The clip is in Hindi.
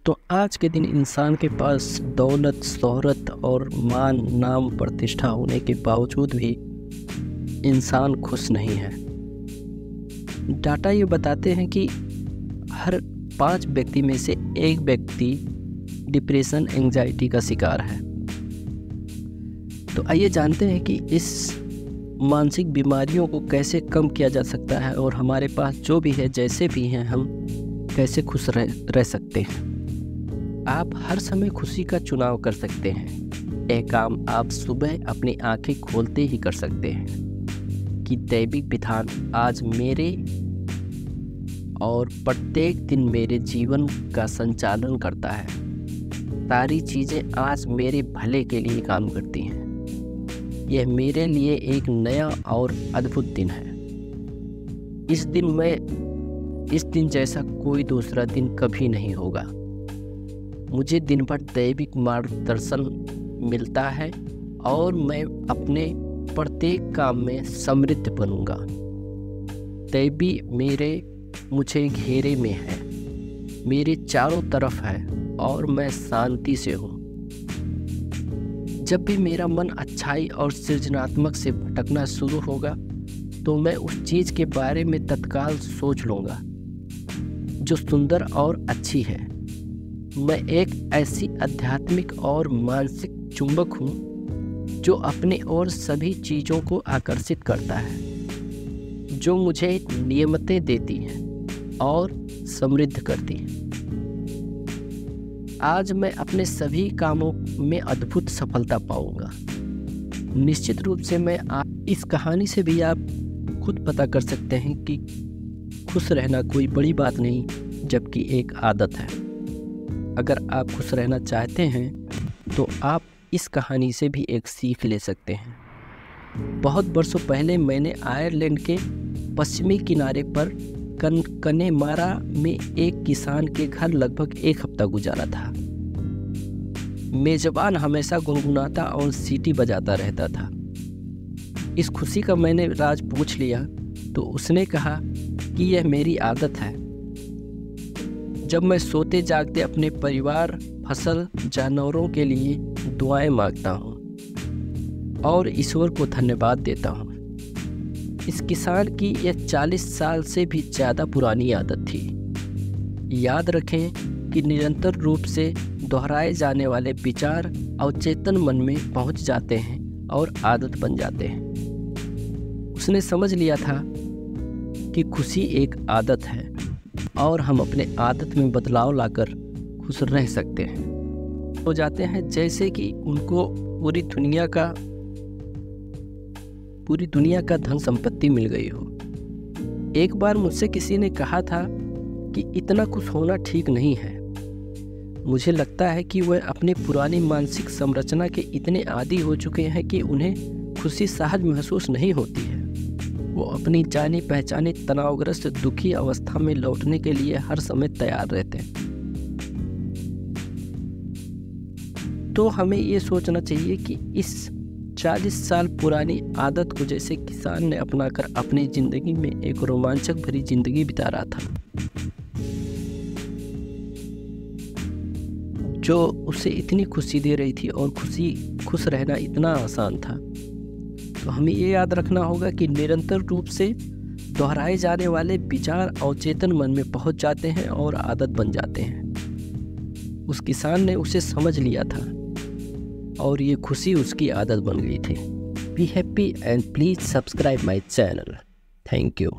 तो आज के दिन इंसान के पास दौलत, शोहरत और मान, नाम, प्रतिष्ठा होने के बावजूद भी इंसान खुश नहीं है। डाटा ये बताते हैं कि हर 5 व्यक्ति में से 1 व्यक्ति डिप्रेशन, एंजाइटी का शिकार है। तो आइए जानते हैं कि इस मानसिक बीमारियों को कैसे कम किया जा सकता है और हमारे पास जो भी है, जैसे भी हैं, हम कैसे खुश रह सकते हैं। आप हर समय खुशी का चुनाव कर सकते हैं। यह काम आप सुबह अपनी आंखें खोलते ही कर सकते हैं कि दैविक विधान आज मेरे और प्रत्येक दिन मेरे जीवन का संचालन करता है। सारी चीज़ें आज मेरे भले के लिए काम करती हैं। यह मेरे लिए एक नया और अद्भुत दिन है। इस दिन जैसा कोई दूसरा दिन कभी नहीं होगा। मुझे दिन भर दैविक मार्गदर्शन मिलता है और मैं अपने प्रत्येक काम में समृद्ध बनूंगा। दैवी मुझे घेरे में है, मेरे चारों तरफ है और मैं शांति से हूँ। जब भी मेरा मन अच्छाई और सृजनात्मक से भटकना शुरू होगा तो मैं उस चीज़ के बारे में तत्काल सोच लूँगा जो सुंदर और अच्छी है। मैं एक ऐसी आध्यात्मिक और मानसिक चुंबक हूँ जो अपने ओर सभी चीज़ों को आकर्षित करता है, जो मुझे नियमतें देती हैं और समृद्ध करती हैं। आज मैं अपने सभी कामों में अद्भुत सफलता पाऊंगा। निश्चित रूप से इस कहानी से भी आप खुद पता कर सकते हैं कि खुश रहना कोई बड़ी बात नहीं, जबकि एक आदत है। अगर आप खुश रहना चाहते हैं तो आप इस कहानी से भी एक सीख ले सकते हैं। बहुत वर्षों पहले मैंने आयरलैंड के पश्चिमी किनारे पर कनेमारा में एक किसान के घर लगभग 1 हफ्ता गुजारा था। मेजबान हमेशा गुनगुनाता और सीटी बजाता रहता था। इस खुशी का मैंने राज पूछ लिया तो उसने कहा कि यह मेरी आदत है। जब मैं सोते जागते अपने परिवार, फसल, जानवरों के लिए दुआएं मांगता हूँ और ईश्वर को धन्यवाद देता हूँ। इस किसान की यह 40 साल से भी ज़्यादा पुरानी आदत थी। याद रखें कि निरंतर रूप से दोहराए जाने वाले विचार अवचेतन मन में पहुंच जाते हैं और आदत बन जाते हैं। उसने समझ लिया था कि खुशी एक आदत है और हम अपने आदत में बदलाव लाकर खुश रह सकते हैं। हो जाते हैं जैसे कि उनको पूरी दुनिया का धन संपत्ति मिल गई हो। एक बार मुझसे किसी ने कहा था कि इतना खुश होना ठीक नहीं है। मुझे लगता है कि वह अपनी पुरानी मानसिक संरचना के इतने आदी हो चुके हैं कि उन्हें खुशी सहज महसूस नहीं होती है। वो अपनी जानी पहचानी तनावग्रस्त, दुखी अवस्था में लौटने के लिए हर समय तैयार रहते हैं। तो हमें ये सोचना चाहिए कि इस 40 साल पुरानी आदत को जैसे किसान ने अपनाकर अपनी जिंदगी में एक रोमांचक भरी जिंदगी बिता रहा था, जो उसे इतनी खुशी दे रही थी और खुश रहना इतना आसान था। तो हमें ये याद रखना होगा कि निरंतर रूप से दोहराए जाने वाले विचार अवचेतन मन में पहुंच जाते हैं और आदत बन जाते हैं। उस किसान ने उसे समझ लिया था और ये खुशी उसकी आदत बन गई थी। Be happy and please subscribe my channel. Thank you.